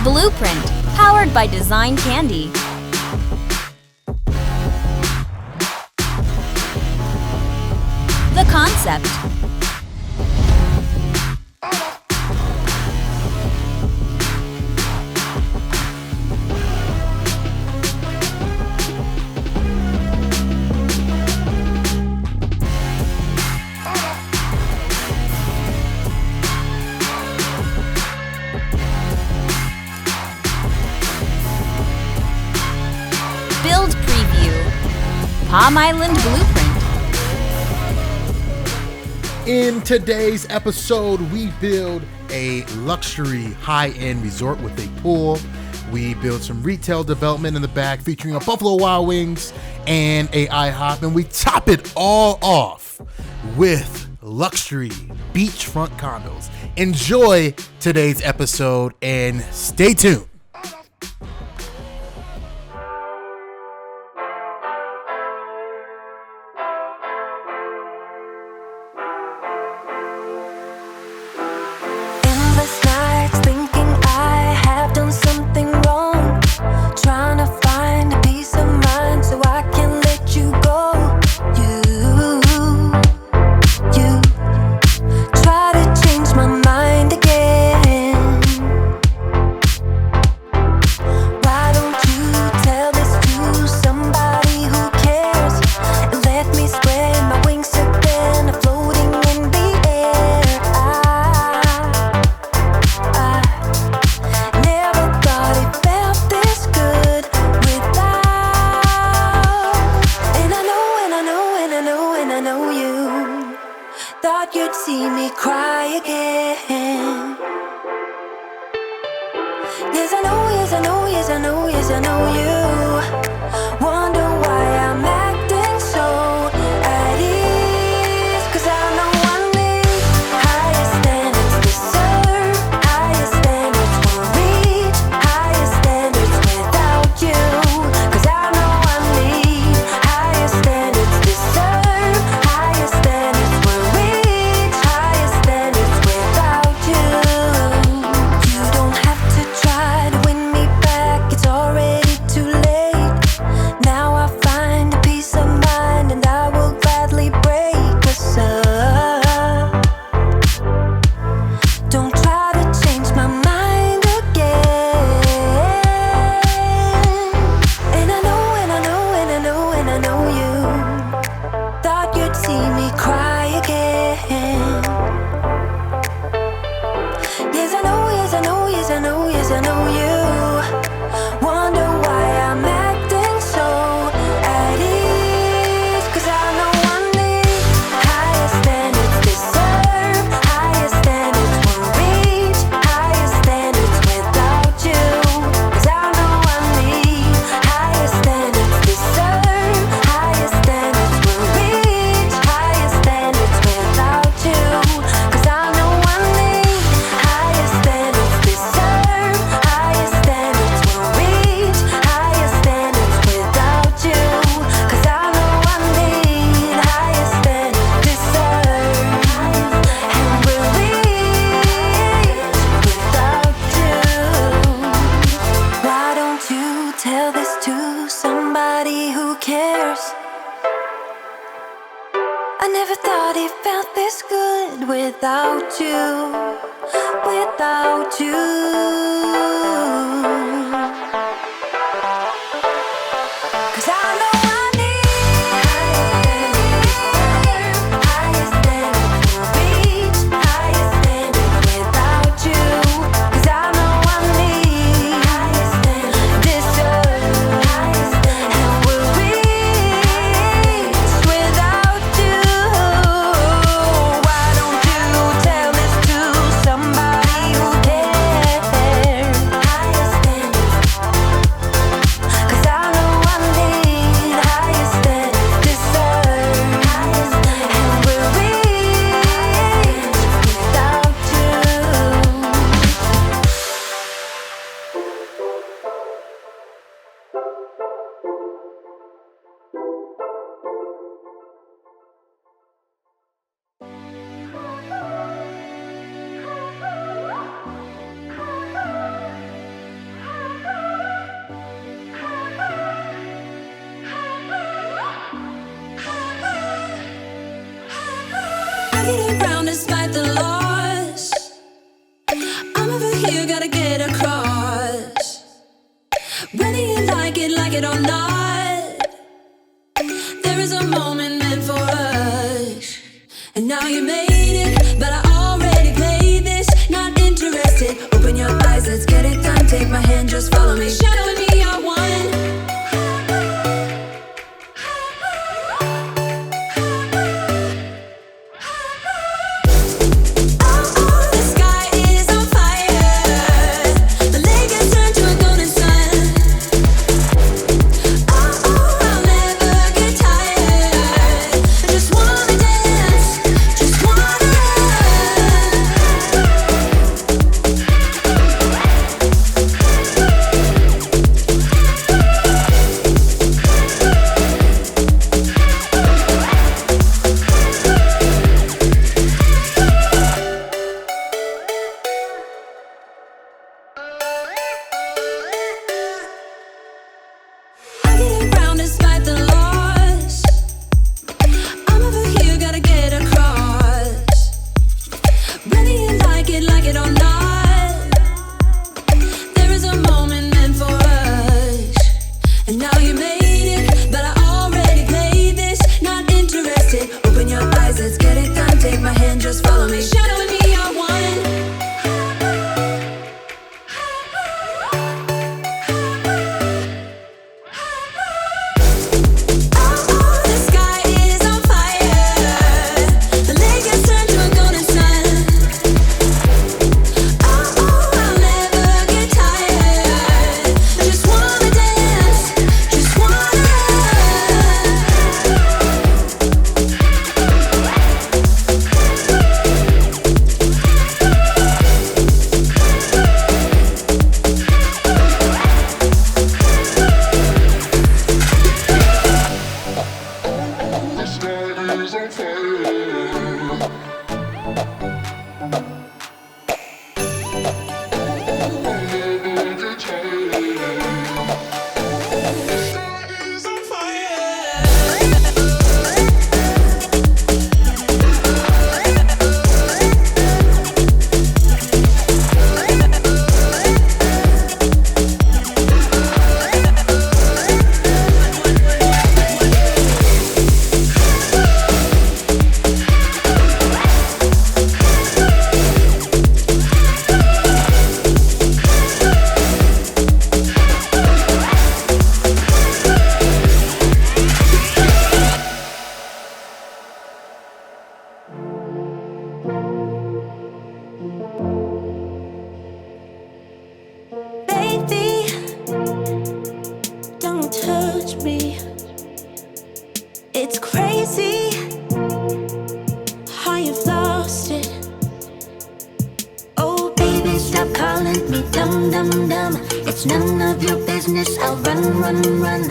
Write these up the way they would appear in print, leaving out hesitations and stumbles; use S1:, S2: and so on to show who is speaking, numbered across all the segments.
S1: Blueprint, powered by Design Candy. The Concept. Build Preview, Palm Island Blueprint.
S2: In today's episode, we build a luxury high-end resort with a pool. We build some retail development in the back featuring a Buffalo Wild Wings and a IHOP, and we top it all off with luxury beachfront condos. Enjoy today's episode and stay tuned.
S3: Somebody who cares. take my hand, just follow me. Shadow and me are one.
S4: It's none of your business, I'll run, run, run.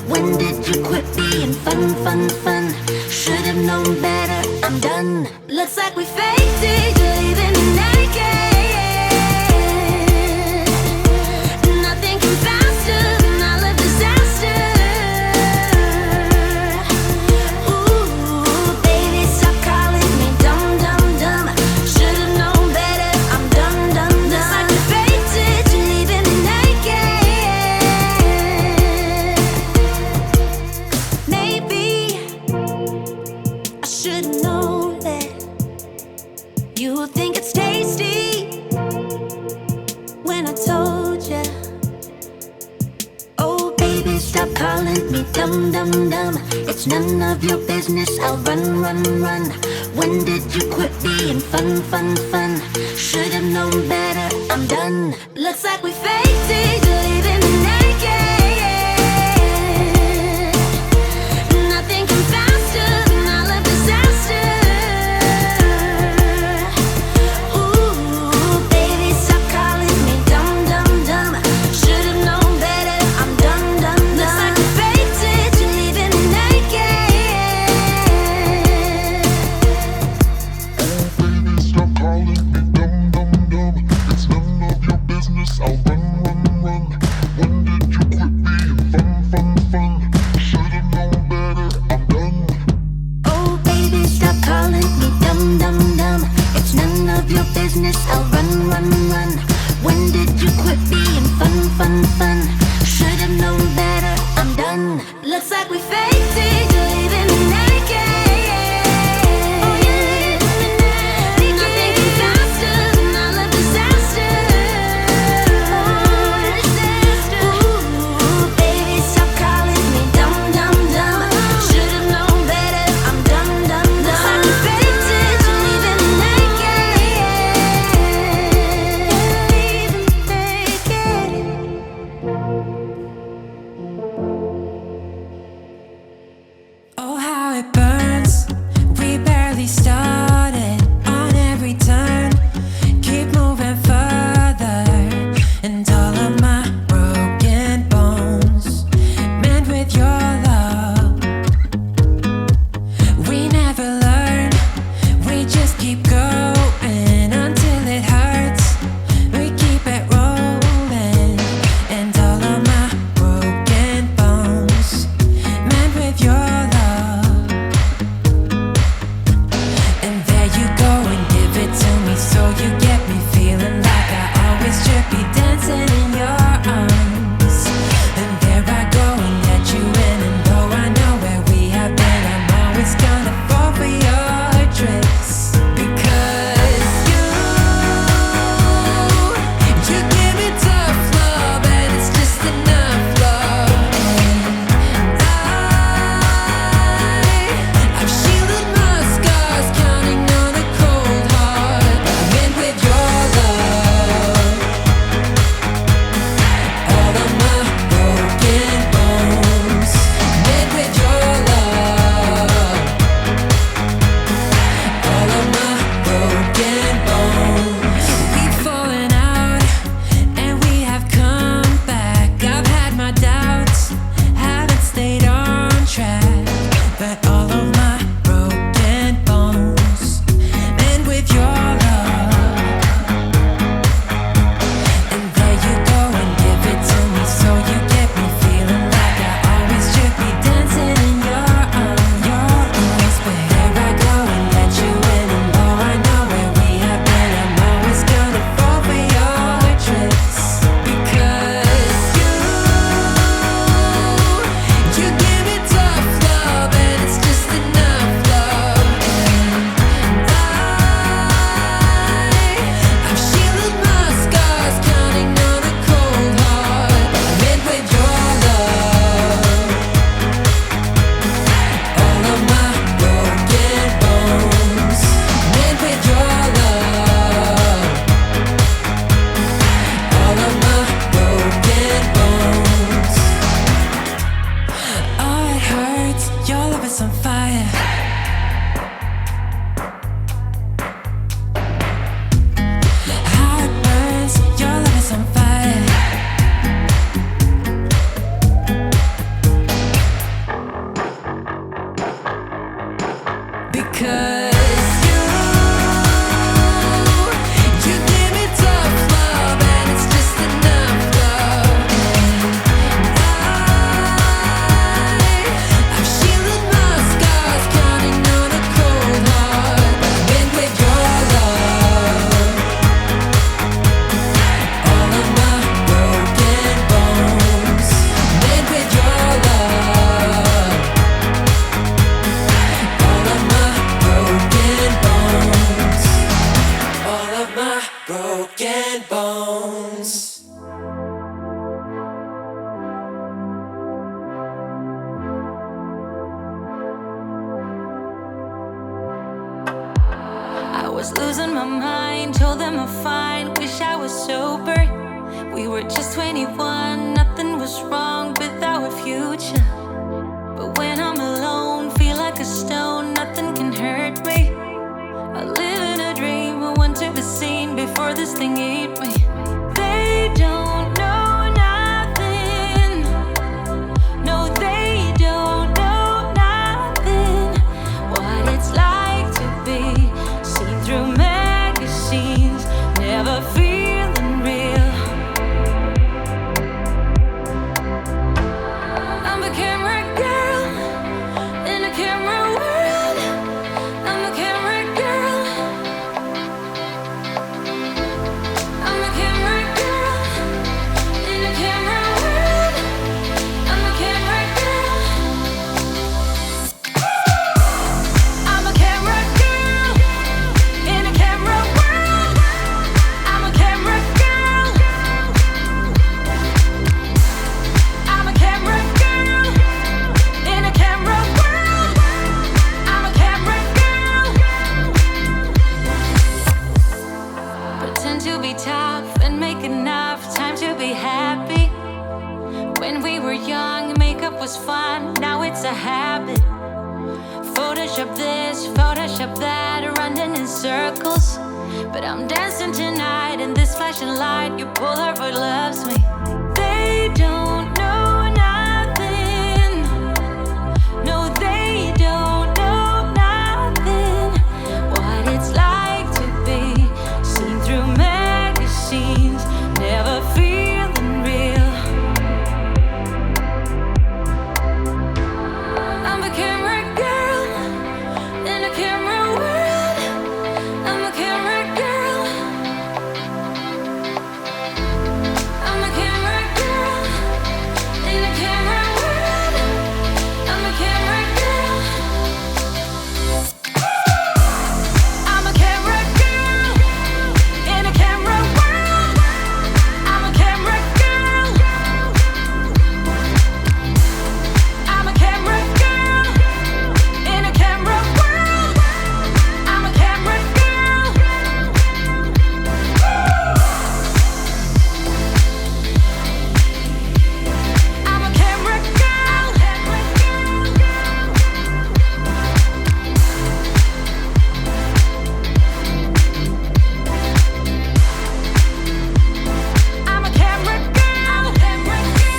S4: When did you quit being fun, fun, fun? Should've known better, I'm done. Looks like we faked it, leaving you naked. Nothing can faster than all of disaster. Ooh, baby, stop calling me dumb, dumb, dumb. Should've known better, I'm done, done, done. Looks like we faked it, leaving me naked. Maybe I should've known that you think it's tasty when I told ya. Oh baby, stop calling me dumb, dumb, dumb. It's none of your business, I'll run, run, run. When did you quit being fun, fun, fun? Should've known better, I'm done. Looks like we faked it, leaving me naked. Nothing can faster than all of disaster. Ooh, baby, stop calling me dumb, dumb, dumb. Should've known better, I'm done, done, done. Looks like we faked it, you're leaving me naked.
S5: Baby, stop calling me dumb, dumb, dumb. It's none of your business, I'll run, run, run.
S3: am I fine? Wish I was sober. We were just 21, nothing was wrong with our future. But when I'm alone, feel like a stone, nothing can hurt me. I live in a dream, I want to be seen before this thing eat me. They don't know nothing. No, they don't know nothing. What it's like to be seen through magazines, never feeling real. I'm a camera girl in a camera world. I'm a camera girl. I'm a camera girl in a camera world. I'm a camera girl. I'm a camera girl in a camera world. I'm a camera girl. I'm a camera girl in a camera world. I'm a camera girl. Pretend to be tough and make enough time to be happy. When we were young, makeup was fun, now it's a habit. Photoshop this, Photoshop that, running in circles. But I'm dancing tonight in this flashing light. Your Polaroid loves me. They don't know nothing. No, they don't know nothing. What it's like to be seen through magazines, never feeling real. I'm a camera girl in a camera world. I'm a camera girl. I'm a camera girl in a camera world. I'm a camera girl. I'm a camera girl in a camera world. I'm a camera girl. I'm a camera girl in a camera world. I'm a camera girl. I'm a camera girl. I'm a camera girl.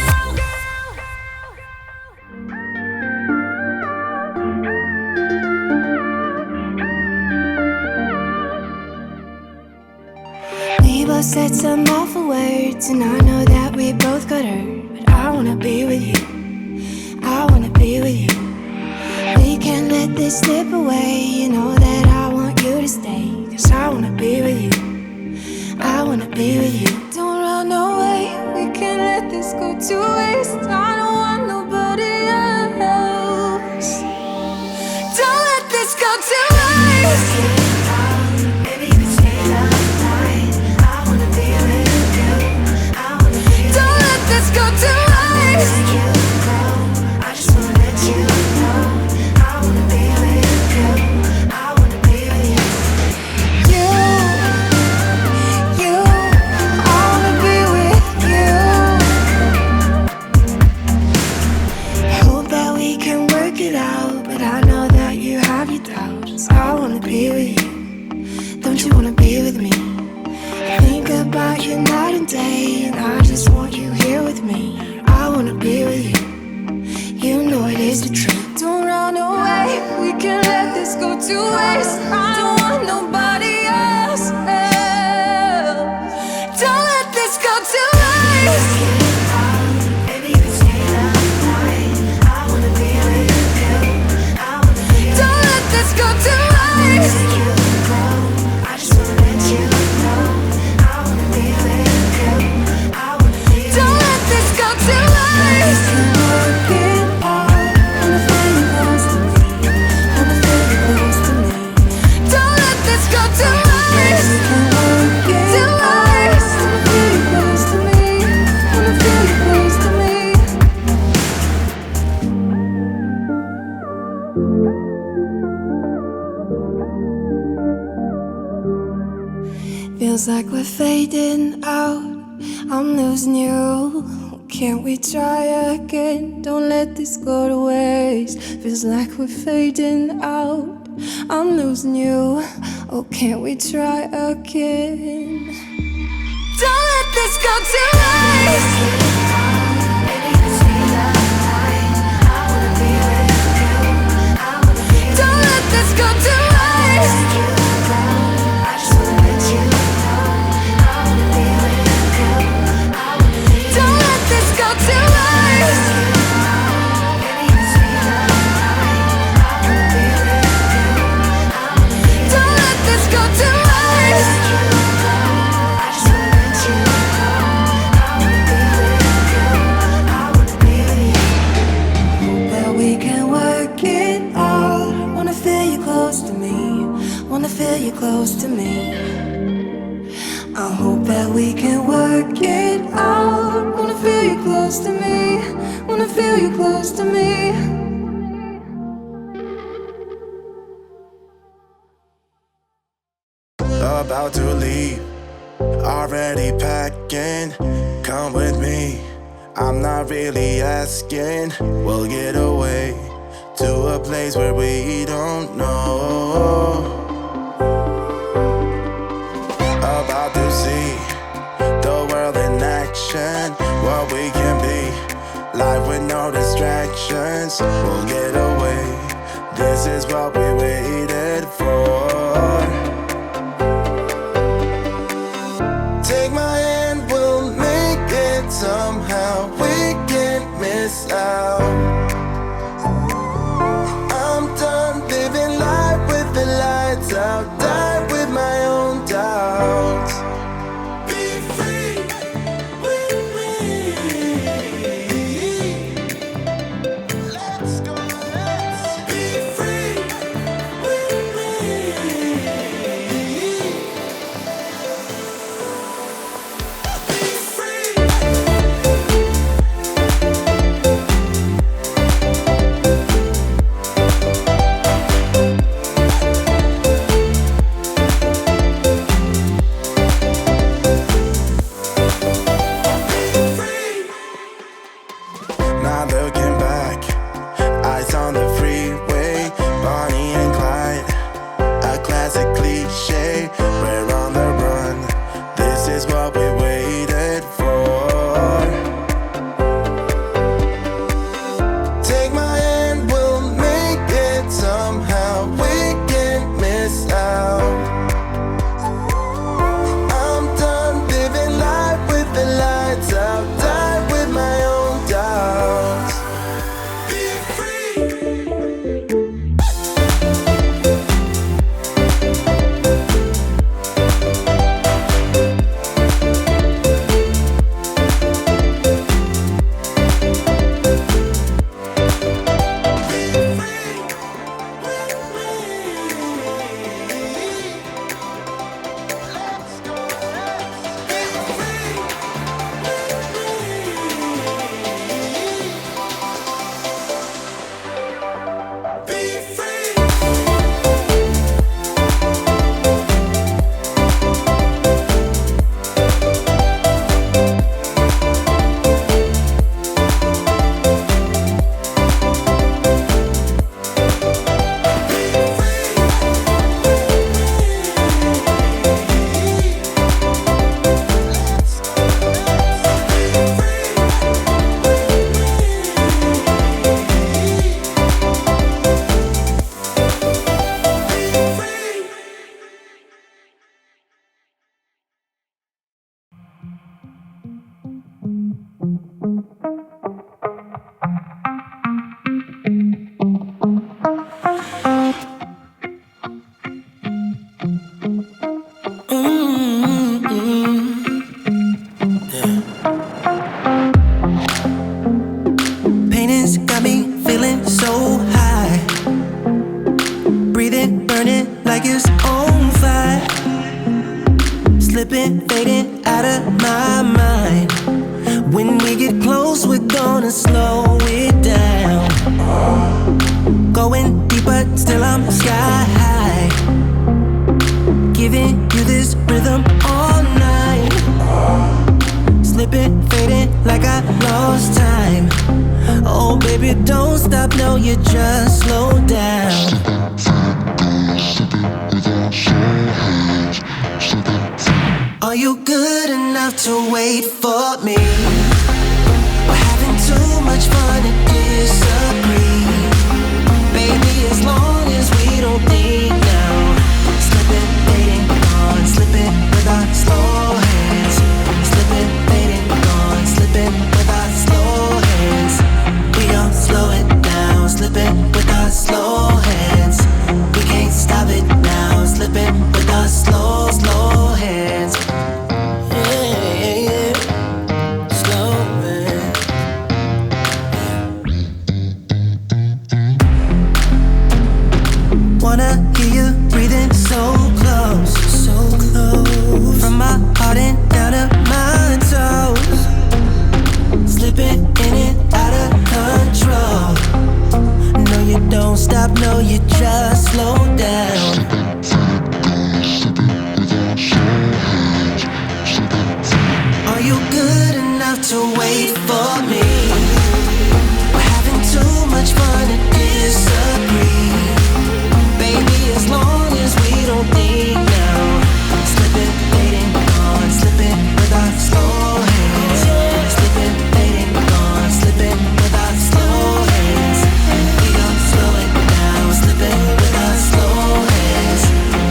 S5: We both said some awful words, and I know that we both got hurt. But I wanna be with you. I wanna be with you. We can't let this slip away. You know that I want you to stay. 'Cause I wanna be with you. I wanna be with you. Don't run away. We can't let this go to waste. I don't want nobody else. Don't let this go to waste. Baby, you can stay up night. I wanna be with you. I wanna be with you. Don't let this go to waste. You go. I just wanna let you know. I wanna be with you. I wanna be with you. You, I wanna be with you. Hope that we can work it out, but I know that you have your doubts. I wanna be with you. Don't you wanna be with me? I think about you night and day, and I just want you here with me. I wanna be with you. You know it is the truth. Don't run away. We can't let this go to waste. I don't want nobody else. Don't let this go to waste. Baby, you can stay up night. I wanna be with you. I wanna be with you. Don't let this go to waste. You go. I just wanna let you know. I wanna be with you. I wanna be with you. Don't let this go to waste. You work it out. Wanna feel you close to me. Wanna feel you close to me. Don't let this go to waste. To waste. Wanna feel you close to me. Feels like we're fading out. I'm losing you. Can't we try again? Don't let this go to waste. Feels like we're fading out. I'm losing you. Oh, can't we try again? Don't let this go to waste. Don't let this go to waste. Don't let this go to waste. Don't let this go to waste. But we can work it out. Wanna feel you close to me. Wanna feel you close to me. I hope that we can work it out. Wanna feel you close to me. Wanna feel you close to me.
S6: About to leave, already packing. Come with me, I'm not really asking. We'll get away to a place where we don't know. About to see the world in action, what we can be, life with no distractions. We'll get away, this is what we waited for. Take my hand, we'll make it somehow. We can't miss out. I'm done living life with the lights out. Die with my own doubts. Be free with me. Let's go, let's be free with me. Not looking back, eyes on the freeway, Bonnie and Clyde, a classic cliche. We're on the run, this is what we waited for. Take my hand, we'll make it somehow. We can't miss out. I'm done living life with the lights out. Die with my own doubts. Be free.
S7: Painting's got me feeling so high, breathing, burning like it's on fire, slipping, fading out of my mind. When we get close, we're gonna slow it down. Going deeper, still I'm sky high, giving you this rhythm all like I lost time. Oh baby, don't stop, no, you just slow down. Are you good enough to wait for me? We're having too much fun to disagree. Baby, as long as we don't think now. Slipping, fading, on, slipping with our slow hands. Slipping, fading, on, slipping with our slow hands. We gon' slow it down, slipping with our slow hands. We can't stop it now, slipping with our slow, slow hands. Yeah, slow man. Wanna hear you breathing so close, so close. From my heart and down to my toes. Slipping in and out of control. No, you don't stop, no, you just slow down. Are you good enough to wait for me? We're having too much fun to disagree. Baby, as long as we don't think now. Slipping, fading, on, slipping with our slow hands. Slipping, fading, on, slipping with our slow hands. We gon' slow it down, slipping with our slow hands.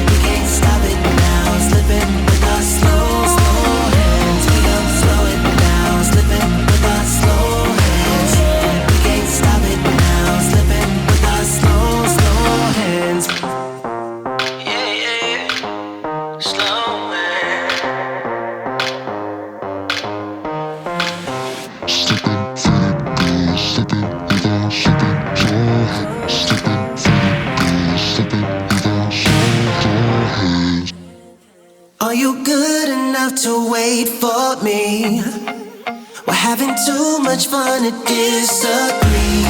S7: We can't stop it now, slipping with our slow, slow hands. We gon' slow it down, slipping with our slow hands. We can't stop it now, slipping with our slow, slow hands. Yeah, yeah, slow man. Are you good enough to wait for me? We're having too much fun to disagree.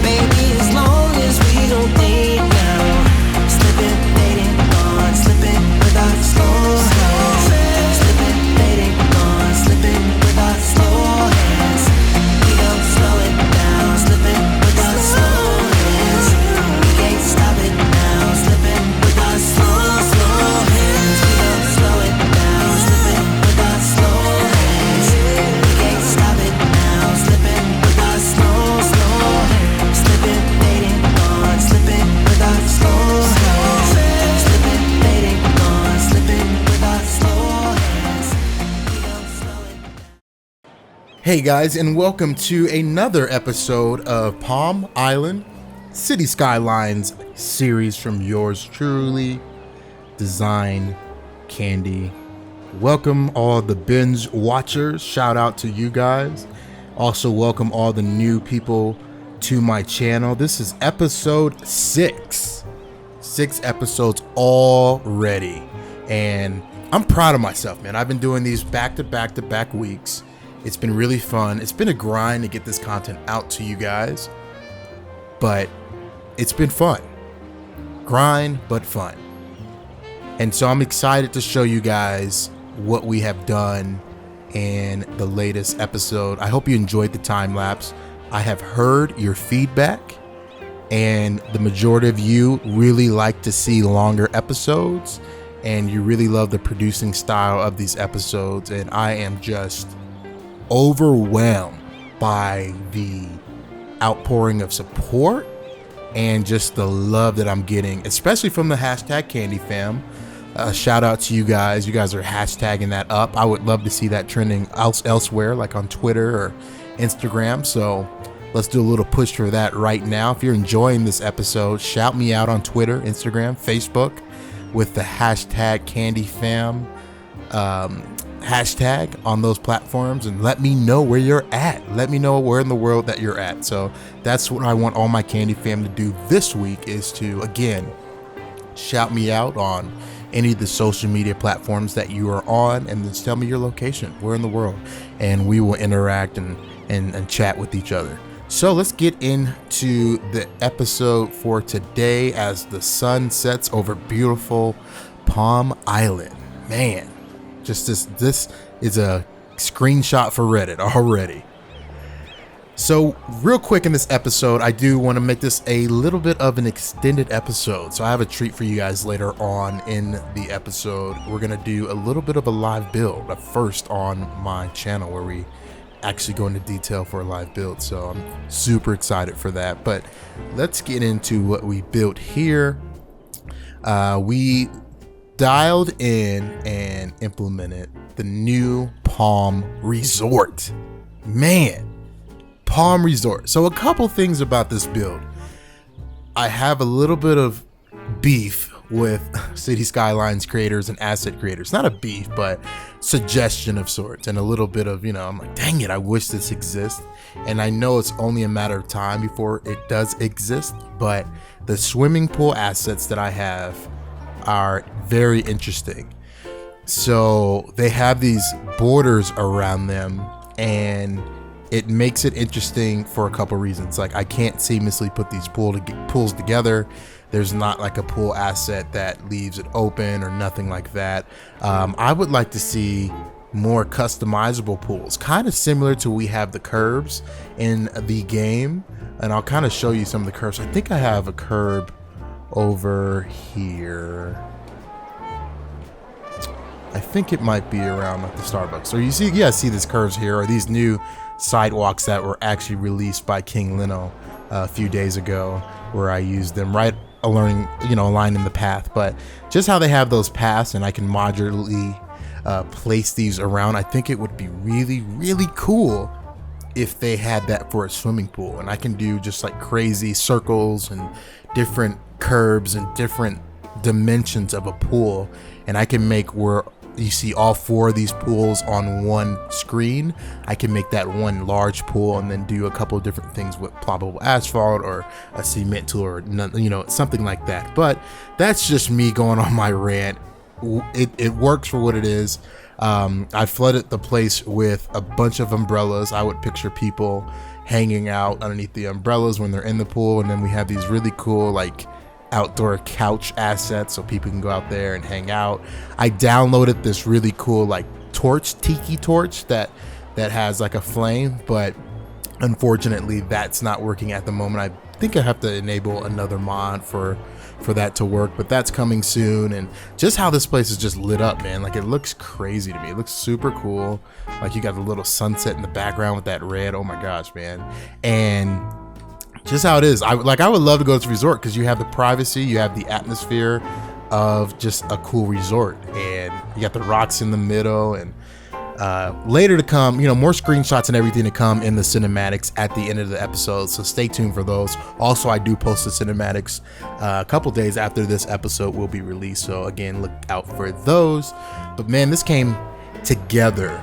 S7: Baby, as long as we don't think now. Slipping, fading, on, slipping with our slow hands. Slipping, fading, on, slipping with our slow hands. We gon' slow it down, slipping with our slow hands. We can't stop it now, slipping with our slow, slow hands. We gon' slow it down, slipping with our slow hands. We can't stop it now, slipping with our slow, slow hands. Slipping, fading, on, slipping with our slow hands. Slipping, fading, on, slipping with our slow hands. We gon' slow it.
S2: Hey guys, and welcome to another episode of Palm Island City Skylines series from yours truly, Design Candy. Welcome all the binge watchers. Shout out to you guys. Also welcome all the new people to my channel. This is episode 6. 6 episodes already. And I'm proud of myself, man. I've been doing these back to back weeks. It's been really fun. It's been a grind to get this content out to you guys, but it's been fun. Grind, but fun. And so I'm excited to show you guys what we have done in the latest episode. I hope you enjoyed the time lapse. I have heard your feedback, and the majority of you really like to see longer episodes, and you really love the producing style of these episodes, and I am just overwhelmed by the outpouring of support and just the love that I'm getting, especially from the hashtag Candy Fam. Shout out to you guys. You guys are hashtagging that up. I would love to see that trending elsewhere, like on Twitter or Instagram. So let's do a little push for that right now. If you're enjoying this episode, shout me out on Twitter, Instagram, Facebook with the hashtag Candy Fam hashtag on those platforms, and let me know where you're at. Let me know where in the world that you're at. So that's what I want all my Candy Fam to do this week, is to, again, shout me out on any of the social media platforms that you are on, and just tell me your location, where in the world, and we will interact and chat with each other. So let's get into the episode for today as the sun sets over beautiful Palm Island. Man, just this is a screenshot for Reddit already. So real quick in this episode, I do want to make this a little bit of an extended episode. So I have a treat for you guys later on in the episode. We're going to do a little bit of a live build, but first on my channel where we actually go into detail for a live build. So I'm super excited for that. But let's get into what we built here. We dialed in and implemented the new Palm Resort. Man, Palm Resort. So a couple things about this build. I have a little bit of beef with City Skylines creators and asset creators. Not a beef, but suggestion of sorts, and a little bit of, I'm like, dang it, I wish this exists. And I know it's only a matter of time before it does exist, but the swimming pool assets that I have are very interesting. So they have these borders around them, and it makes it interesting for a couple reasons. Like, I can't seamlessly put these pools together. There's not like a pool asset that leaves it open or nothing like that. I would like to see more customizable pools, kind of similar to we have the curbs in the game. And I'll kind of show you some of the curbs. I think I have a curb over here. I think it might be around like the Starbucks. So you see, see these curves here, or these new sidewalks that were actually released by King Lino a few days ago, where I used them right aligning the path. But just how they have those paths, and I can modularly place these around. I think it would be really, really cool if they had that for a swimming pool, and I can do just like crazy circles and different curves and different dimensions of a pool, and I can make where you see all four of these pools on one screen. I can make that one large pool and then do a couple of different things with ploppable asphalt or a cement tool or something like that. But that's just me going on my rant. It works for what it is. I flooded the place with a bunch of umbrellas. I would picture people hanging out underneath the umbrellas when they're in the pool, and then we have these really cool like outdoor couch assets so people can go out there and hang out. I downloaded this really cool like tiki torch that has like a flame, but unfortunately that's not working at the moment. I think I have to enable another mod for that to work, but that's coming soon. And just how this place is just lit up, man, like it looks crazy to me. It looks super cool. Like you got a little sunset in the background with that red. Oh my gosh, man. And just how it is, I would love to go to this resort because you have the privacy, you have the atmosphere of just a cool resort, and you got the rocks in the middle. And later to come, more screenshots and everything to come in the cinematics at the end of the episode, so stay tuned for those. Also, I do post the cinematics a couple days after this episode will be released, so again, look out for those. But man, this came together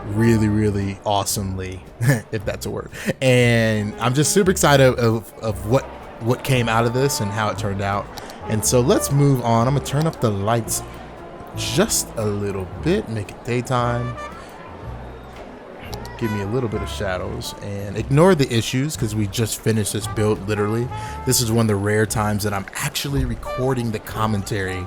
S2: really, really awesomely, if that's a word, and I'm just super excited of what came out of this and how it turned out. And so let's move on. I'm gonna turn up the lights just a little bit, make it daytime, give me a little bit of shadows, and ignore the issues because we just finished this build. Literally, this is one of the rare times that I'm actually recording the commentary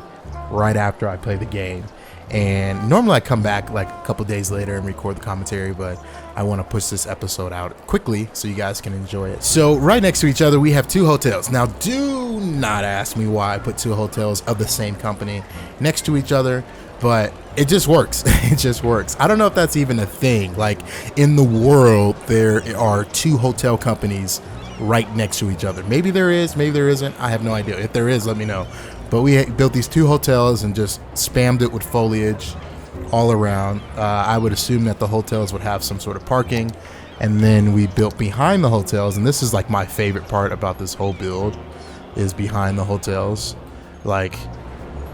S2: right after I play the game. And normally I come back like a couple days later and record the commentary, but I want to push this episode out quickly so you guys can enjoy it. So right next to each other, we have two hotels. Now, do not ask me why I put two hotels of the same company next to each other, but it just works. It just works. I don't know if that's even a thing. Like in the world, there are two hotel companies right next to each other. Maybe there is, maybe there isn't. I have no idea. If there is, let me know. But we built these two hotels and just spammed it with foliage all around. I would assume that the hotels would have some sort of parking. And then we built behind the hotels. And this is like my favorite part about this whole build is behind the hotels. Like,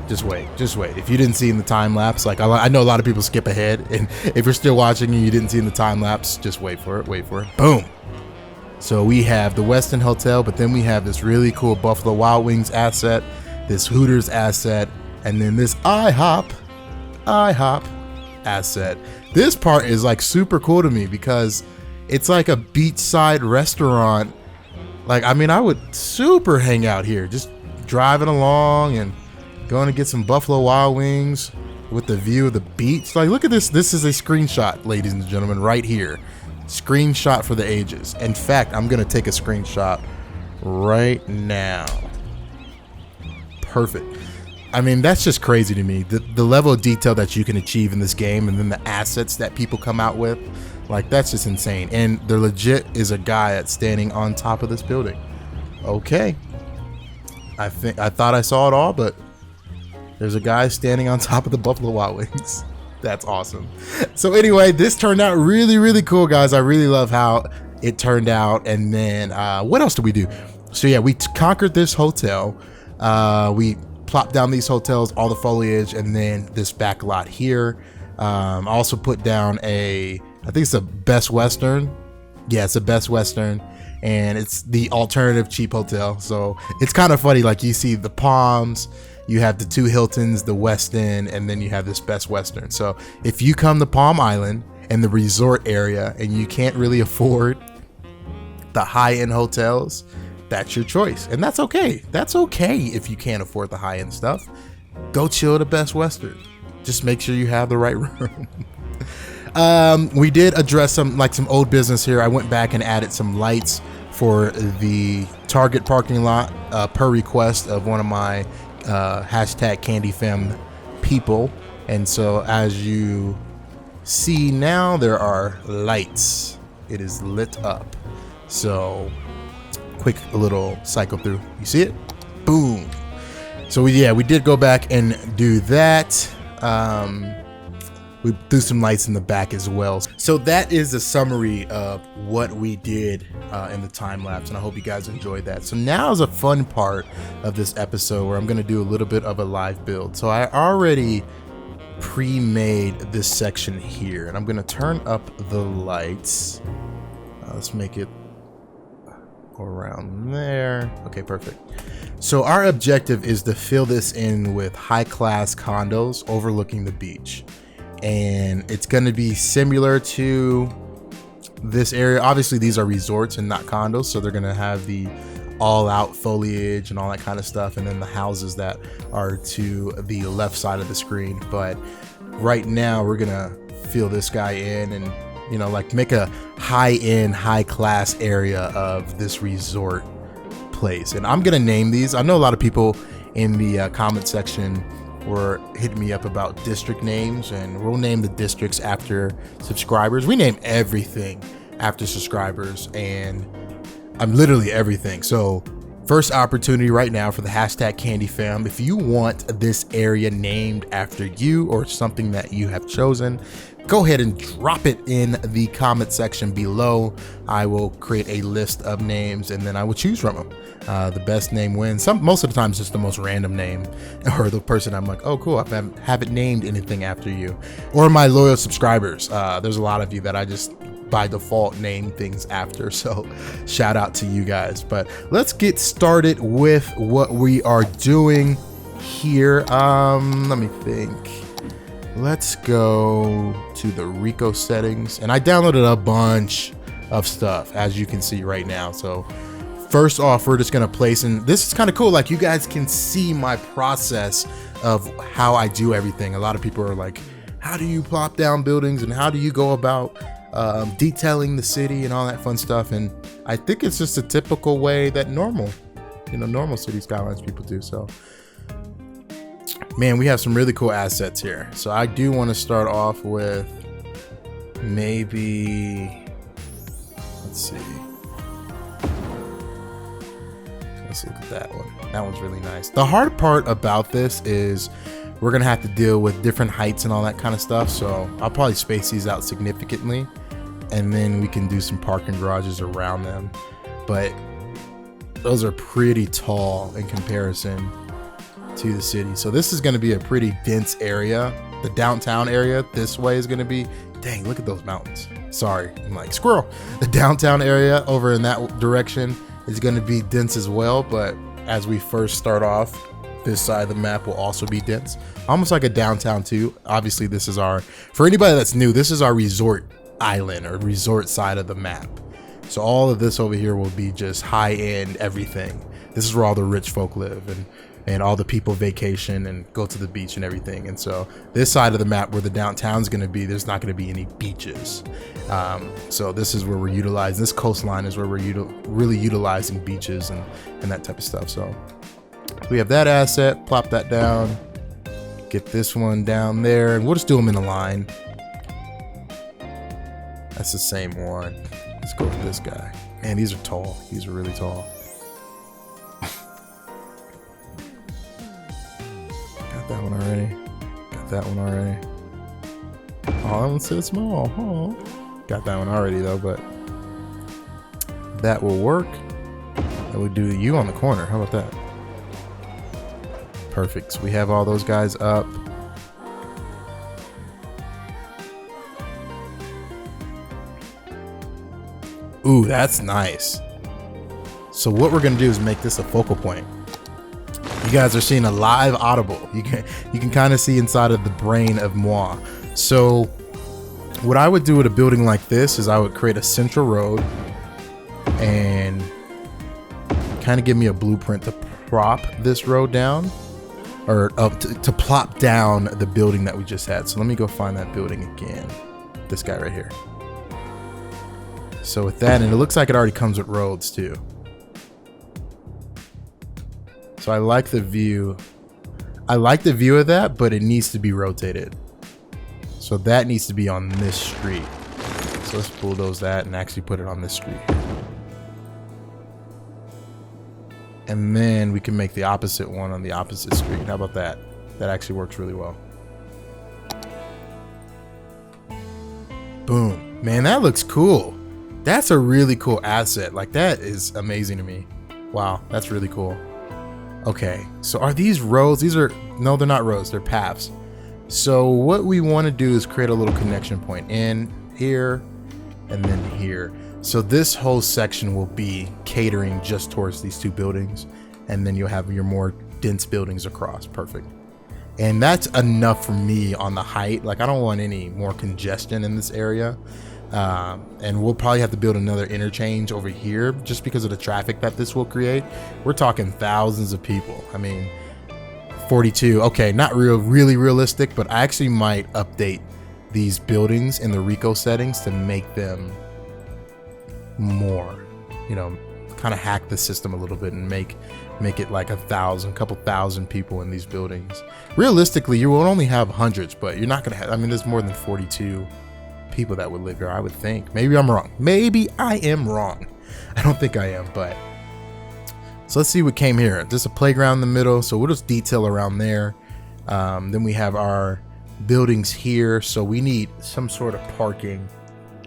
S2: just wait. If you didn't see in the time lapse, like I know a lot of people skip ahead. And if you're still watching and you didn't see in the time lapse, just wait for it. Boom. So we have the Westin Hotel, but then we have this really cool Buffalo Wild Wings asset, this Hooters asset, and then this IHOP asset. This part is like super cool to me because it's like a beachside restaurant. Like, I mean, I would super hang out here, just driving along and going to get some Buffalo Wild Wings, with the view of the beach. Like, look at this. This is a screenshot, ladies and gentlemen, right here. Screenshot for the ages. In fact, I'm gonna take a screenshot right now. Perfect. I mean, that's just crazy to me. The level of detail that you can achieve in this game, and then the assets that people come out with, like, that's just insane. And there legit is a guy that's standing on top of this building. Okay. I thought I saw it all, but there's a guy standing on top of the Buffalo Wild Wings. That's awesome. So anyway, this turned out really, really cool, guys. I really love how it turned out. And then what else did we do? So yeah, we conquered this hotel. We plopped down these hotels, all the foliage, and then this back lot here. I also put down I think it's a Best Western. Yeah, it's a Best Western, and it's the alternative cheap hotel. So it's kind of funny. Like, you see the Palms, you have the 2 Hiltons, the Westin, and then you have this Best Western. So if you come to Palm Island and the resort area and you can't really afford the high-end hotels, that's your choice. And that's okay. That's okay if you can't afford the high-end stuff. Go chill at a Best Western. Just make sure you have the right room. We did address some old business here. I went back and added some lights for the Target parking lot per request of one of my hashtag Candy Fam people. And so as you see now, there are lights. It is lit up. So quick little cycle through. You see it? Boom. So we did go back and do that. We threw some lights in the back as well. So that is a summary of what we did in the time lapse, and I hope you guys enjoyed that. So now is a fun part of this episode where I'm going to do a little bit of a live build. So I already pre-made this section here, and I'm going to turn up the lights. Let's make it around there. Okay, perfect. So our objective is to fill this in with high-class condos overlooking the beach. And it's going to be similar to this area. Obviously, these are resorts and not condos, so they're going to have the all-out foliage and all that kind of stuff, and then the houses that are to the left side of the screen. But right now, we're going to fill this guy in and, you know, like, make a high-end, high-class area of this resort place. And I'm going to name these. I know a lot of people in the comment section were hitting me up about district names, and we'll name the districts after subscribers. We name everything after subscribers, and I'm literally everything. So first opportunity right now for the hashtag Candy Fam. If you want this area named after you or something that you have chosen, go ahead and drop it in the comment section below. I will create a list of names and then I will choose from them. The best name wins. Most of the time it's just the most random name, or the person I'm like, oh cool, I haven't named anything after you. Or my loyal subscribers. There's a lot of you that I just by default name things after, so shout out to you guys. But let's get started with what we are doing here. Let me think. Let's go to the Rico settings, and I downloaded a bunch of stuff, as you can see right now. So first off, we're just gonna place, and this is kind of cool, like you guys can see my process of how I do everything. A lot of people are like, how do you plop down buildings and how do you go about detailing the city and all that fun stuff? And I think it's just a typical way that normal city skylines people do. So man, we have some really cool assets here. So I do want to start off with maybe, let's see. Let's look at that one. That one's really nice. The hard part about this is we're gonna have to deal with different heights and all that kind of stuff. So I'll probably space these out significantly, and then we can do some parking garages around them. But those are pretty tall in comparison to the city. So this is gonna be a pretty dense area. The downtown area this way is gonna be, dang, look at those mountains. Sorry, I'm like squirrel. The downtown area over in that direction is going to be dense as well, but as we first start off, this side of the map will also be dense, almost like a downtown too. Obviously, this is for anybody that's new, this is our resort island or resort side of the map. So all of this over here will be just high-end everything. This is where all the rich folk live, and and all the people vacation and go to the beach and everything. And so this side of the map where the downtown's going to be, there's not going to be any beaches. So this is where we're utilizing, this coastline is where we're really utilizing beaches and that type of stuff. So we have that asset, plop that down, get this one down there, and we'll just do them in a line. That's the same one. Let's go with this guy. Man, these are tall. These are really tall. Got that one already. Got that one already. Oh, that one's so small. Oh. Got that one already though, but that will work. And we do you on the corner. How about that? Perfect. So we have all those guys up. Ooh, that's nice. So what we're gonna do is make this a focal point. You guys are seeing a live audible. You can kind of see inside of the brain of Moi. So what I would do with a building like this is I would create a central road and kind of give me a blueprint to prop this road down, or to plop down the building that we just had. So let me go find that building again. This guy right here. So with that, and it looks like it already comes with roads too. So I like the view. I like the view of that, but it needs to be rotated. So that needs to be on this street. So let's bulldoze that and actually put it on this street. And then we can make the opposite one on the opposite street. How about that? That actually works really well. Boom. Man, that looks cool. That's a really cool asset. Like, that is amazing to me. Wow, that's really cool. Okay, so are these roads? No, they're not roads, they're paths. So what we want to do is create a little connection point in here and then here. So this whole section will be catering just towards these two buildings, and then you'll have your more dense buildings across. Perfect. And that's enough for me on the height. Like, I don't want any more congestion in this area. And we'll probably have to build another interchange over here just because of the traffic that this will create. We're talking thousands of people. I mean, 42. Okay, not really realistic, but I actually might update these buildings in the Rico settings to make them more, you know, kind of hack the system a little bit and make it like couple thousand people in these buildings. Realistically, you will only have hundreds, but you're not gonna have, I mean, there's more than 42 people that would live here, I would think. Maybe I'm wrong. Maybe I am wrong. I don't think I am, but so let's see what came here. There's a playground in the middle, so we'll just detail around there. Then we have our buildings here, so we need some sort of parking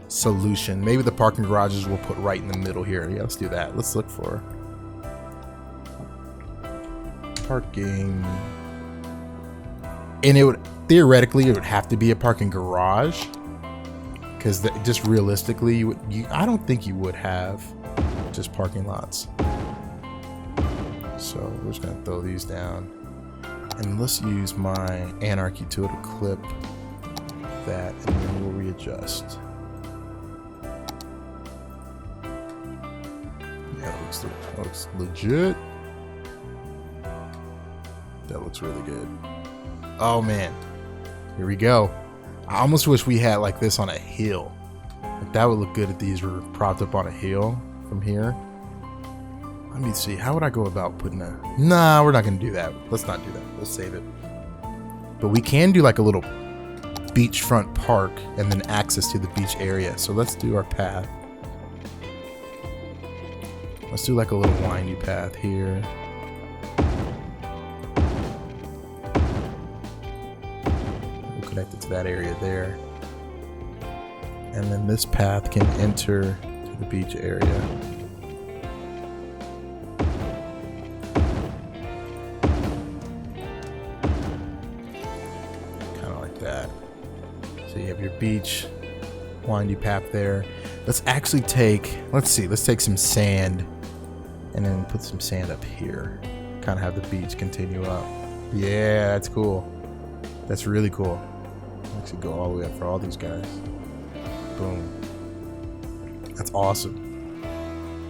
S2: solution. Maybe the parking garages we'll put right in the middle here. Yeah, let's do that. Let's look for parking, and it would theoretically it would have to be a parking garage, because just realistically I don't think you would have just parking lots. So we're just gonna throw these down, and let's use my anarchy tool to clip that, and then we'll readjust. Yeah, that looks legit. That looks really good. Oh man, here we go. I almost wish we had like this on a hill. Like, that would look good if these were propped up on a hill from here. Let me see, how would I go about putting a... Nah, we're not gonna do that. Let's not do that. We'll save it. But we can do like a little beachfront park and then access to the beach area. So let's do our path. Let's do like a little windy path here. We'll connect it to that area there. And then this path can enter to the beach area. So you have your beach, windy path there. Let's actually take, let's take some sand and then put some sand up here. Kind of have the beach continue up. Yeah, that's cool. That's really cool. Actually go all the way up for all these guys. Boom. That's awesome.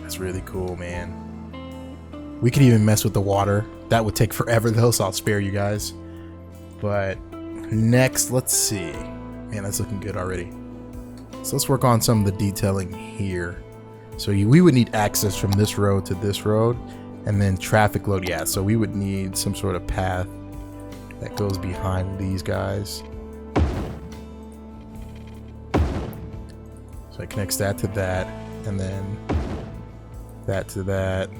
S2: That's really cool, man. We could even mess with the water. That would take forever though, so I'll spare you guys. But next, let's see. Man, that's looking good already. So let's work on some of the detailing here. So we would need access from this road to this road, and then traffic load. Yeah, so we would need some sort of path that goes behind these guys. So it connects that to that, and then that to that,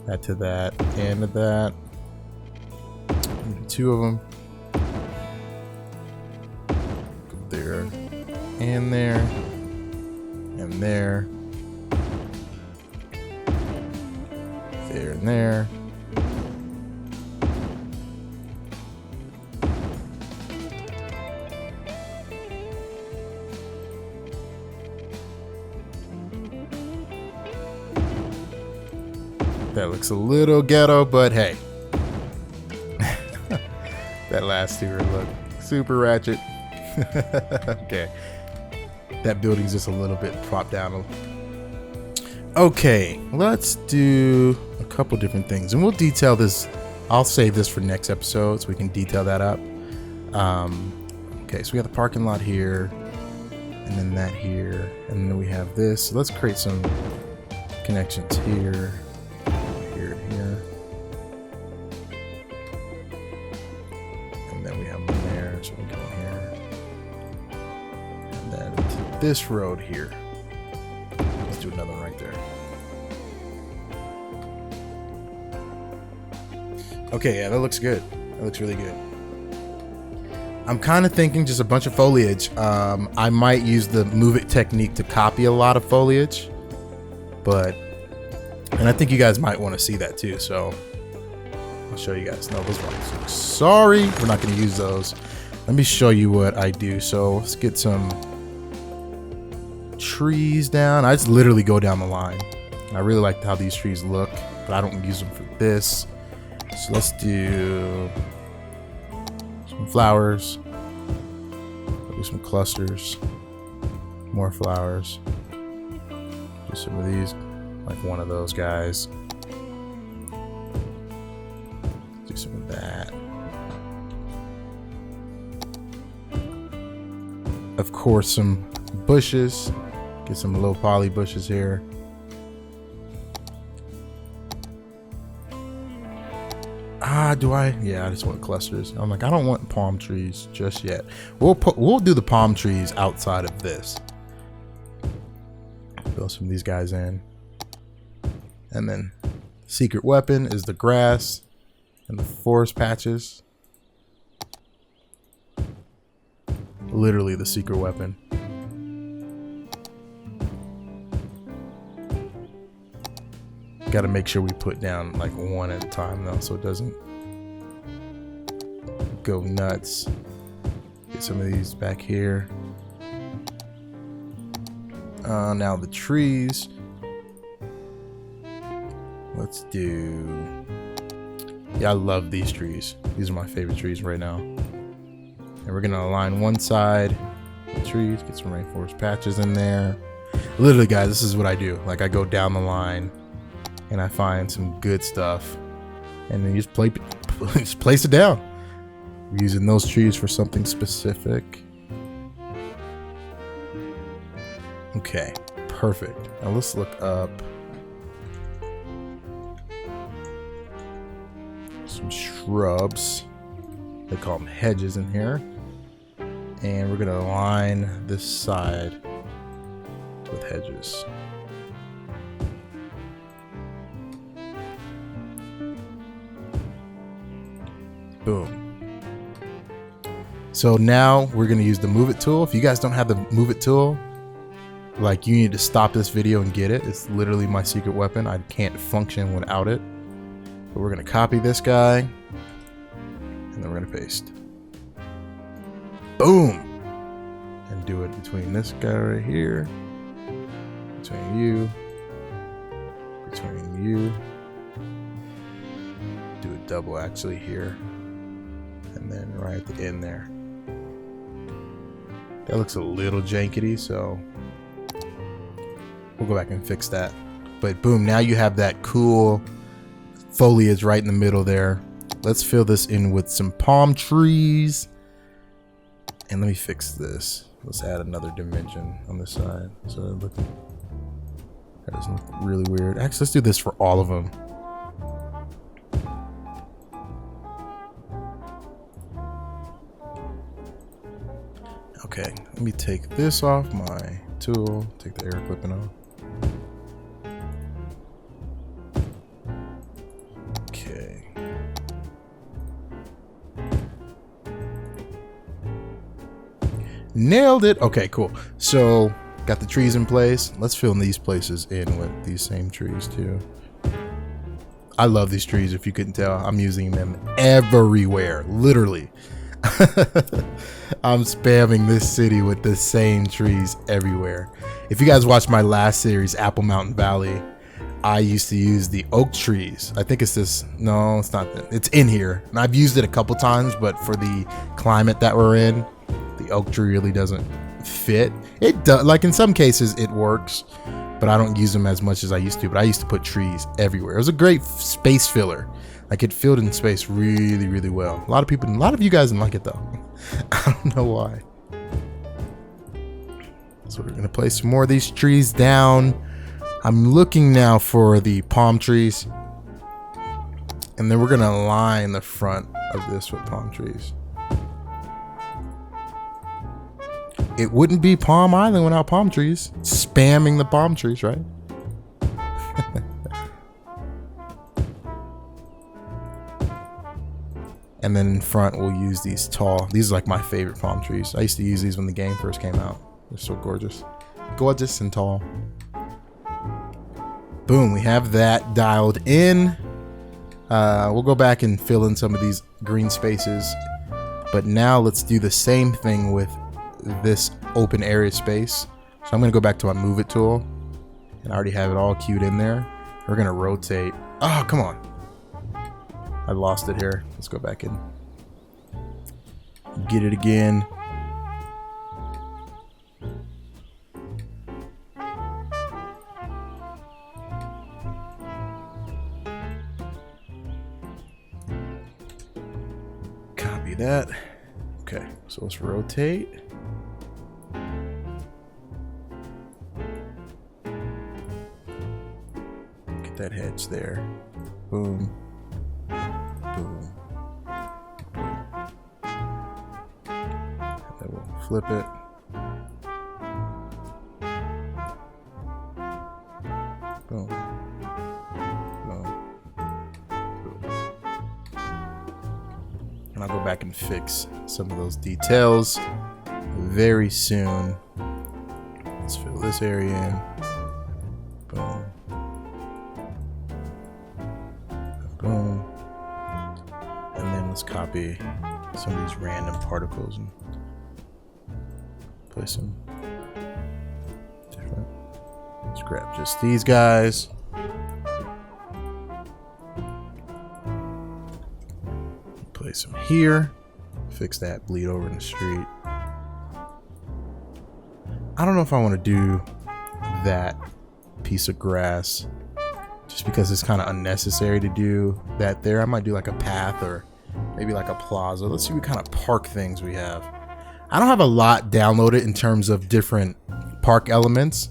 S2: that to that, and to that. And 2 of them. Go there, and there, and there. There and there. That looks a little ghetto, but hey. That last 2 look super ratchet. Okay. That building's just a little bit propped down. Okay, let's do a couple different things, and we'll detail this. I'll save this for next episode so we can detail that up. Okay, so we got the parking lot here, and then that here, and then we have this. So let's create some connections here, here, here, and then we have one there, so we go here, and then to this road here. Let's do another one right there. Okay, yeah, that looks good. That looks really good. I'm kind of thinking just a bunch of foliage. I might use the move it technique to copy a lot of foliage, and I think you guys might want to see that too. So I'll show you guys. No, those ones. Sorry, we're not going to use those. Let me show you what I do. So let's get some trees down. I just literally go down the line. I really like how these trees look, but I don't use them for this. So let's do some flowers. Do some clusters. More flowers. Do some of these, like one of those guys. Do some of that. Of course, some bushes. Get some low poly bushes here. Do I? Yeah, I just want clusters. I'm like, I don't want palm trees just yet. We'll do the palm trees outside of this. Build some of these guys in. And then secret weapon is the grass and the forest patches. Literally the secret weapon. Got to make sure we put down like one at a time though, so it doesn't go nuts. Get some of these back here. Now the trees. Let's do. Yeah, I love these trees. These are my favorite trees right now. And we're gonna align one side with trees. Get some rainforest patches in there. Literally, guys, this is what I do. Like I go down the line. And I find some good stuff, and then you just just place it down. We're using those trees for something specific. Okay, perfect. Now let's look up some shrubs. They call them hedges in here, and we're gonna align this side with hedges. Boom. So now we're going to use the move it tool. If you guys don't have the move it tool, like you need to stop this video and get it. It's literally my secret weapon. I can't function without it. But we're going to copy this guy and then we're going to paste. Boom. And do it between this guy right here, between you, between you. Do a double actually here. And then right at the end there. That looks a little jankety, so we'll go back and fix that. But boom, now you have that cool foliage right in the middle there. Let's fill this in with some palm trees. And let me fix this. Let's add another dimension on this side. So that doesn't look really weird. Actually, let's do this for all of them. Okay, let me take this off my tool. Take the air clipping off. Okay. Nailed it. Okay, cool. So got the trees in place. Let's fill these places in with these same trees too. I love these trees. If you couldn't tell, I'm using them everywhere, literally. I'm spamming this city with the same trees everywhere. If you guys watched my last series, Apple Mountain Valley, I used to use the oak trees. I think it's this. No, it's not. It's in here. And I've used it a couple times, but for the climate that we're in, the oak tree really doesn't fit. It does. Like in some cases, it works, but I don't use them as much as I used to. But I used to put trees everywhere. It was a great space filler. Like it filled in space really, really well. A lot of you guys didn't like it though. I don't know why. So we're gonna place some more of these trees down. I'm looking now for the palm trees, and then we're gonna line the front of this with palm trees. It wouldn't be Palm Island without palm trees. Spamming the palm trees, right? And then in front, we'll use these tall. These are like my favorite palm trees. I used to use these when the game first came out. They're so gorgeous. Gorgeous and tall. Boom, we have that dialed in. We'll go back and fill in some of these green spaces. But now let's do the same thing with this open area space. So I'm gonna go back to my move it tool. And I already have it all queued in there. We're gonna rotate. Oh, come on. I lost it here. Let's go back in. Get it again. Copy that. Okay, so let's rotate. Get that hedge there. Boom. Boom. Then we'll flip it. Boom. Boom. Boom. And I'll go back and fix some of those details very soon. Let's fill this area in. Boom. Boom. And then let's copy some of these random particles and place them different. Let's grab just these guys. Place them here. Fix that bleed over in the street. I don't know if I want to do that piece of grass just because it's kind of unnecessary to do that there. I might do like a path or maybe like a plaza. Let's see what kind of park things we have. I don't have a lot downloaded in terms of different park elements.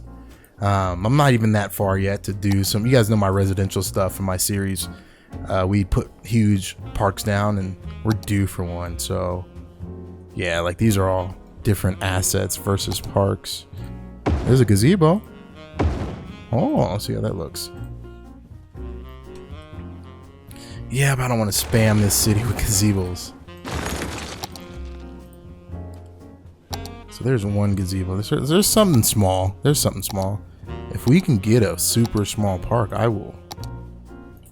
S2: I'm not even that far yet to do some. You guys know my residential stuff in my series. We put huge parks down and we're due for one. So yeah, like these are all different assets versus parks. There's a gazebo. Oh, let's see how that looks. Yeah, but I don't want to spam this city with gazebos. So there's one gazebo. There's something small. There's something small. If we can get a super small park, I will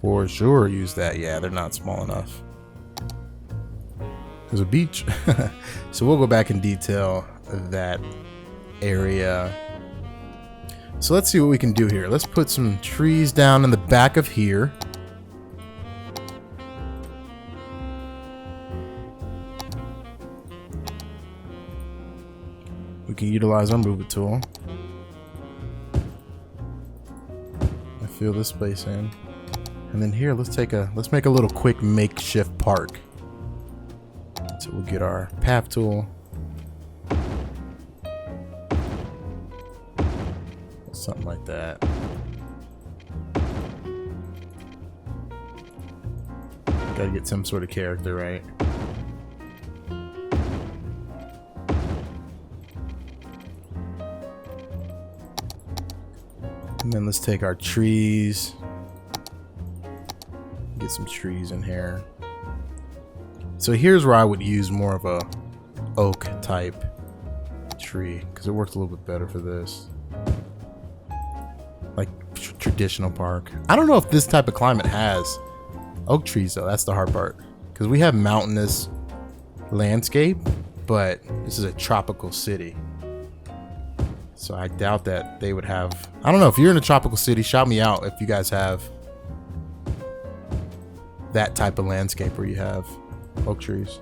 S2: for sure use that. Yeah, they're not small enough. There's a beach. So we'll go back and detail that area. So let's see what we can do here. Let's put some trees down in the back of here. We can utilize our move it tool. I fill this space in. And then here, let's make a little quick makeshift park. So we'll get our path tool. Something like that. Gotta get some sort of character, right? And then let's take our trees. Get some trees in here. So here's where I would use more of a oak type tree, because it works a little bit better for this. Like traditional park. I don't know if this type of climate has oak trees though. That's the hard part, because we have mountainous landscape, but this is a tropical city. So I doubt that they would have. I don't know, if you're in a tropical city, shout me out if you guys have that type of landscape where you have oak trees.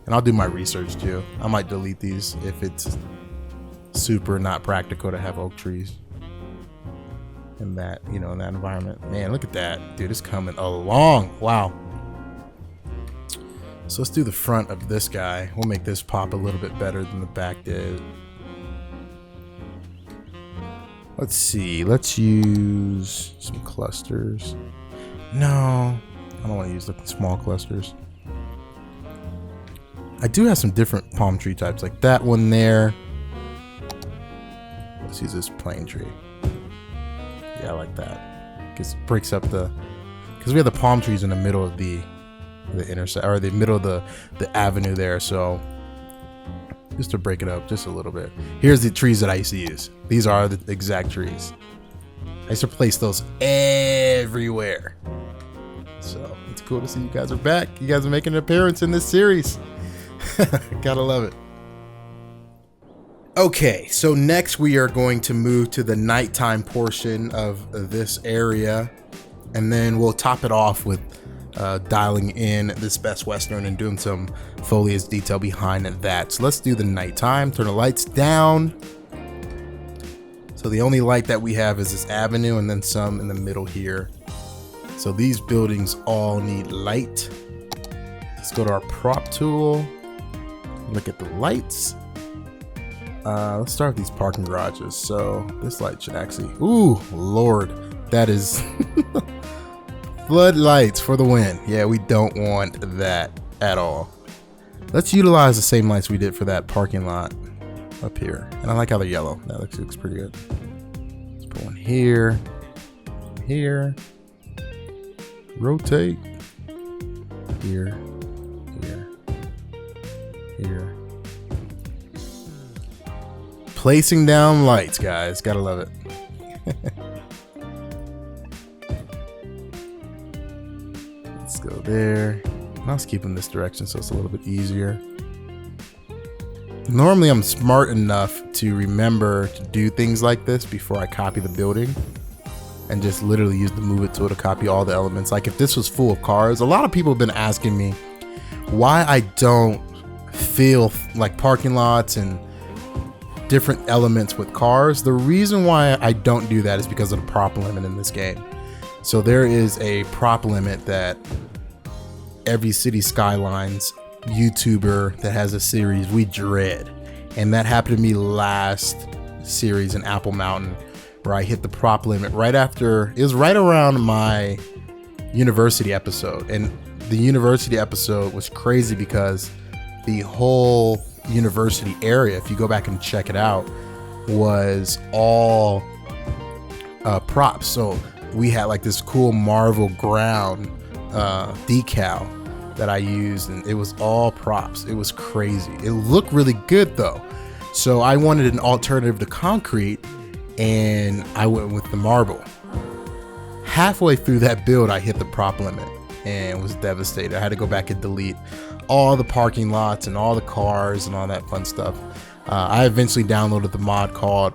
S2: And I'll do my research too. I might delete these if it's super not practical to have oak trees in that, you know, in that environment. Man, look at that, dude. It's coming along. Wow. So let's do the front of this guy. We'll make this pop a little bit better than the back did. Let's see. Let's use some clusters. No, I don't want to use the small clusters. I do have some different palm tree types, like that one there. Let's use this plane tree. Yeah, I like that. Because it breaks up the, because we have the palm trees in the middle of the intersect, or the middle of the avenue there. So just to break it up just a little bit. Here's the trees that I used to use. These are the exact trees. I used to place those everywhere. So it's cool to see you guys are back. You guys are making an appearance in this series. Gotta love it. Okay, so next we are going to move to the nighttime portion of this area, and then we'll top it off with dialing in this Best Western and doing some foliage detail behind that. So let's do the nighttime. Turn the lights down. So the only light that we have is this avenue, and then some in the middle here. So these buildings all need light. Let's go to our prop tool. Look at the lights. Let's start with these parking garages. So this light should actually, ooh, Lord, that is floodlights for the win. Yeah, we don't want that at all. Let's utilize the same lights we did for that parking lot up here. And I like how they're yellow. That looks pretty good. Let's put one here, here, rotate, here, here, here. Placing down lights, guys. Gotta love it. Let's go there. Let's keep in this direction so it's a little bit easier. Normally I'm smart enough to remember to do things like this before I copy the building, and just literally use the move it tool to copy all the elements. Like if this was full of cars, a lot of people have been asking me why I don't fill like parking lots and different elements with cars. The reason why I don't do that is because of the prop limit in this game. So there is a prop limit that every City Skylines YouTuber that has a series we dread, and that happened to me last series in Apple Mountain, where I hit the prop limit right after, it was right around my university episode. And the university episode was crazy because the whole university area, if you go back and check it out, was all props. So we had like this cool Marvel ground decal that I used, and it was all props. It was crazy. It looked really good though. So I wanted an alternative to concrete, and I went with the marble. Halfway through that build, I hit the prop limit and was devastated. I had to go back and delete all the parking lots and all the cars and all that fun stuff. I eventually downloaded the mod called,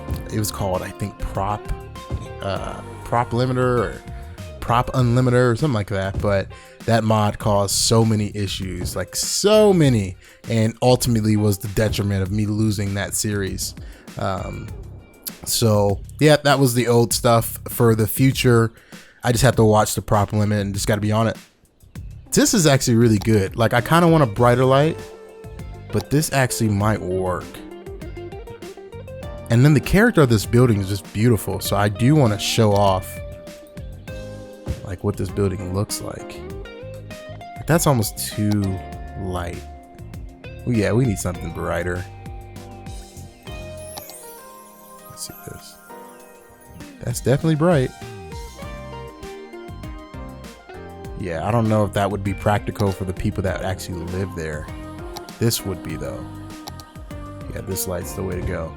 S2: I think Prop Limiter or Prop Unlimiter or something like that. But that mod caused so many issues, like so many, and ultimately was the detriment of me losing that series. So yeah, that was the old stuff. For the future, I just have to watch the prop limit and just got to be on it. This is actually really good. Like, I kind of want a brighter light, but this actually might work. And then the character of this building is just beautiful. So I do want to show off like what this building looks like. But that's almost too light. Well, yeah, we need something brighter. Let's see this. That's definitely bright. Yeah, I don't know if that would be practical for the people that actually live there. This would be though. Yeah, this light's the way to go.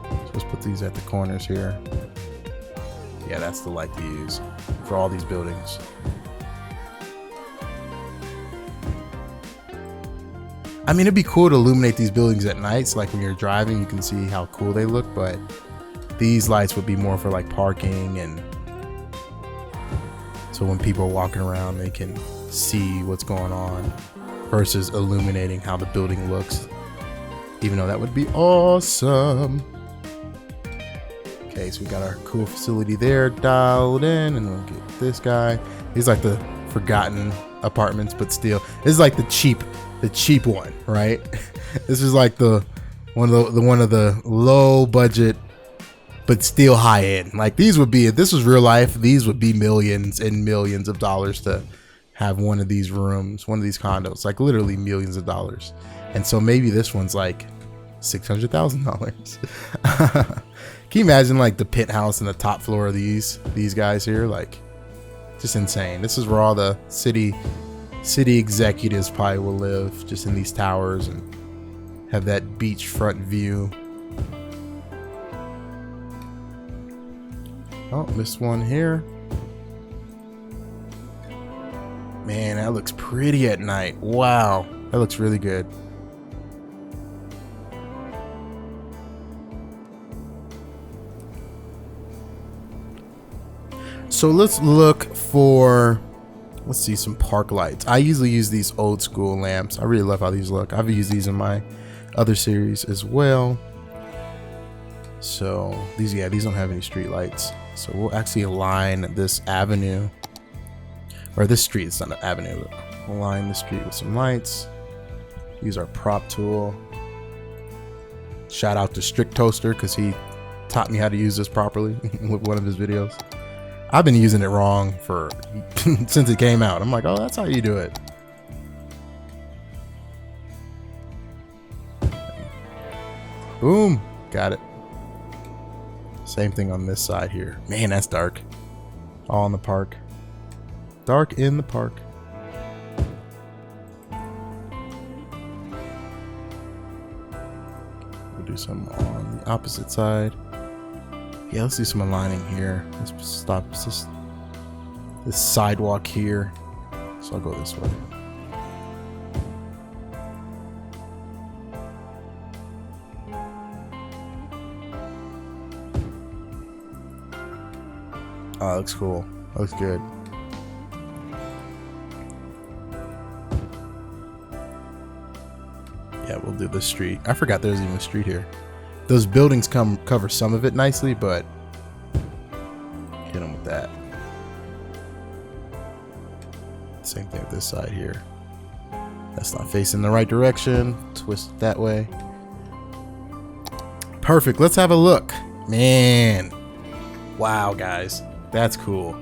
S2: So let's put these at the corners here. Yeah, that's the light to use for all these buildings. I mean, it'd be cool to illuminate these buildings at nights. Like when you're driving, you can see how cool they look, but these lights would be more for like parking, and so when people are walking around, they can see what's going on versus illuminating how the building looks, even though that would be awesome. Okay, so we got our cool facility there dialed in, and we'll get this guy. He's like the forgotten apartments, but still, this is like the cheap one, right? This is like the one of the low budget but still high end. Like, these would be, if this was real life, these would be millions and millions of dollars to have one of these rooms, one of these condos, like literally millions of dollars. And so maybe this one's like $600,000. Can you imagine like the penthouse and the top floor of these guys here? Like, just insane. This is where all the city executives probably will live, just in these towers and have that beachfront view. Oh, missed one here. Man, that looks pretty at night. Wow, that looks really good. So let's look for, let's see, some park lights. I usually use these old school lamps. I really love how these look. I've used these in my other series as well. So these don't have any street lights. So we'll actually align this avenue, or this street. It's not an avenue, but align the street with some lights. Use our prop tool. Shout out to Strict Toaster, because he taught me how to use this properly with one of his videos. I've been using it wrong for since it came out. I'm like, oh, that's how you do it. Boom, got it. Same thing on this side here. Man, that's dark. All in the park. Dark in the park. We'll do some on the opposite side. Yeah, let's do some aligning here. Let's stop this sidewalk here. So I'll go this way. Oh, that looks cool. That looks good. Yeah, we'll do this street. I forgot there's even a street here. Those buildings cover some of it nicely, but hit them with that. Same thing with this side here. That's not facing the right direction. Twist it that way. Perfect. Let's have a look. Man. Wow, guys. That's cool.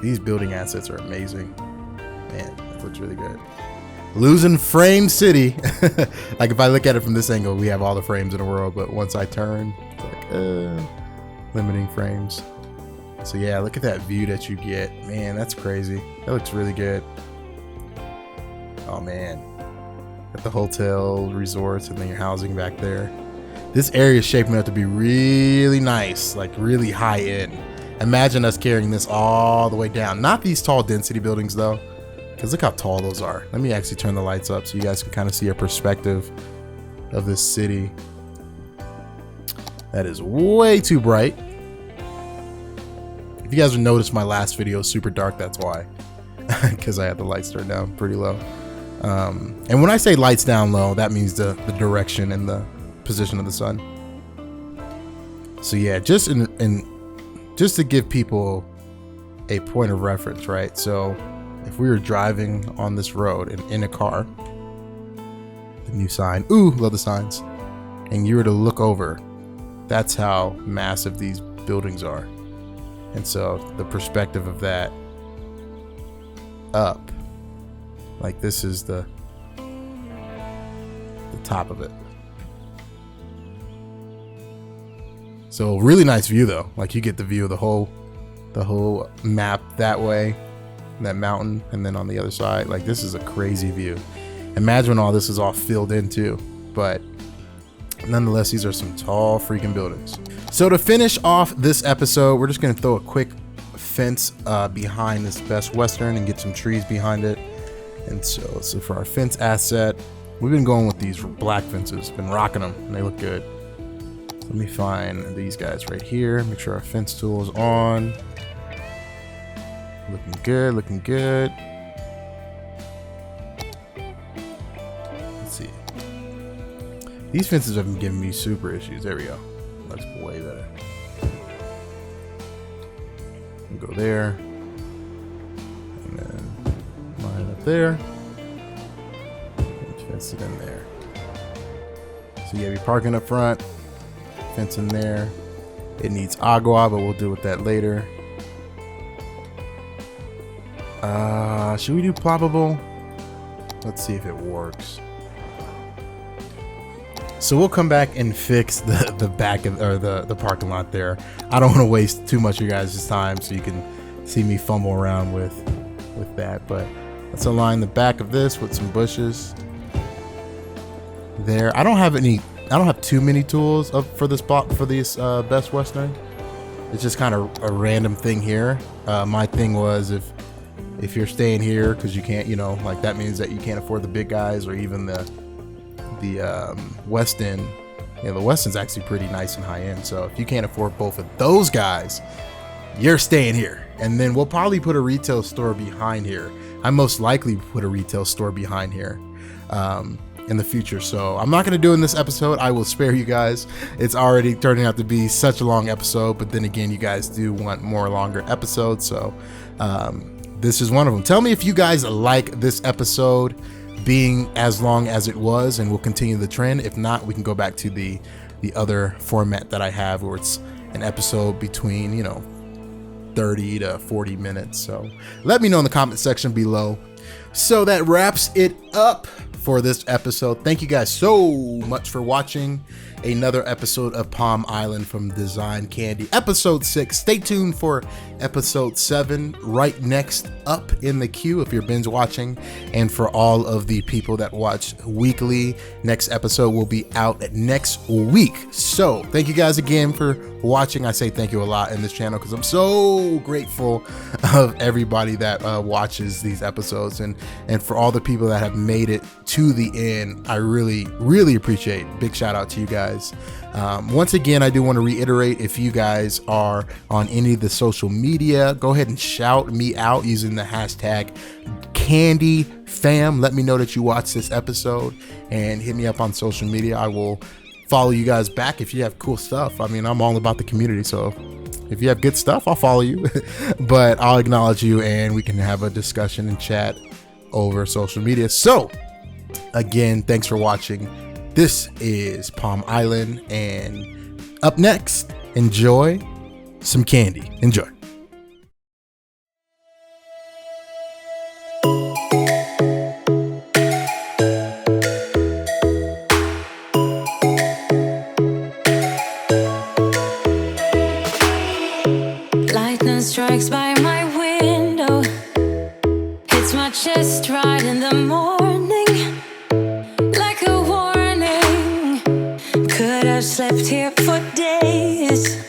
S2: These building assets are amazing. Man, that looks really good. Losing frame city. Like, if I look at it from this angle, we have all the frames in the world, but once I turn, it's like limiting frames. So yeah, look at that view that you get. Man, that's crazy. That looks really good. Oh man, at the hotel resorts, and then your housing back there. This area is shaping up to be really nice, like really high end. Imagine us carrying this all the way down. Not these tall density buildings though, because look how tall those are. Let me actually turn the lights up so you guys can kind of see a perspective of this city. That is way too bright. If you guys have noticed, my last video is super dark, that's why. Because I had the lights turned down pretty low. And when I say lights down low, that means the direction and the position of the sun. So yeah, just just to give people a point of reference, right? So if we were driving on this road in a car, the new sign, ooh, love the signs, and you were to look over, that's how massive these buildings are. And so the perspective of that up, like this is the top of it. So really nice view though. Like you get the view of the whole map that way, that mountain, and then on the other side, like this is a crazy view. Imagine when all this is all filled in too, but nonetheless, these are some tall freaking buildings. So to finish off this episode, we're just gonna throw a quick fence behind this Best Western and get some trees behind it. And so for our fence asset, we've been going with these black fences, been rocking them, and they look good. Let me find these guys right here. Make sure our fence tool is on. Looking good, looking good. Let's see. These fences have been giving me super issues. There we go. Looks way better. We'll go there. And then line up there. And fence it in there. So you have your parking up front. Fence in there. It needs agua, but we'll deal with that later. Should we do ploppable? Let's see if it works. So we'll come back and fix the back of, or the parking lot there. I don't want to waste too much of you guys' time, so you can see me fumble around with that. But let's align the back of this with some bushes. There. I don't have too many tools up for this Best Western. It's just kind of a random thing here. My thing was if you're staying here because you can't, like that means that you can't afford the big guys or even the West End. The West End's actually pretty nice and high end. So if you can't afford both of those guys, you're staying here. And then we'll probably put a retail store behind here. I most likely put a retail store behind here in the future. So I'm not going to do it in this episode. I will spare you guys. It's already turning out to be such a long episode, but then again, you guys do want more longer episodes. So this is one of them. Tell me if you guys like this episode being as long as it was, and we'll continue the trend. If not, we can go back to the other format that I have where it's an episode between 30 to 40 minutes. So let me know in the comment section below. So that wraps it up for this episode. Thank you guys so much for watching another episode of Palm Island from Design Candy, episode 6. Stay tuned for episode 7 right next up in the queue if you're binge watching. And for all of the people that watch weekly, next episode will be out next week. So thank you guys again for watching. I say thank you a lot in this channel because I'm so grateful of everybody that watches these episodes, and for all the people that have made it to the end. I really appreciate it. Big shout out to you guys. Once again, I do want to reiterate, if you guys are on any of the social media, go ahead and shout me out using the hashtag CandyFam. Let me know that you watched this episode and hit me up on social media. I will follow you guys back if you have cool stuff. I mean, I'm all about the community, so if you have good stuff, I'll follow you. But I'll acknowledge you and we can have a discussion and chat over social media. So again, thanks for watching. This is Palm Island, and up next, enjoy some candy. Enjoy.
S3: Lightning strikes by my window, hits my chest right in the morning, like a warning. Could have slept here for days.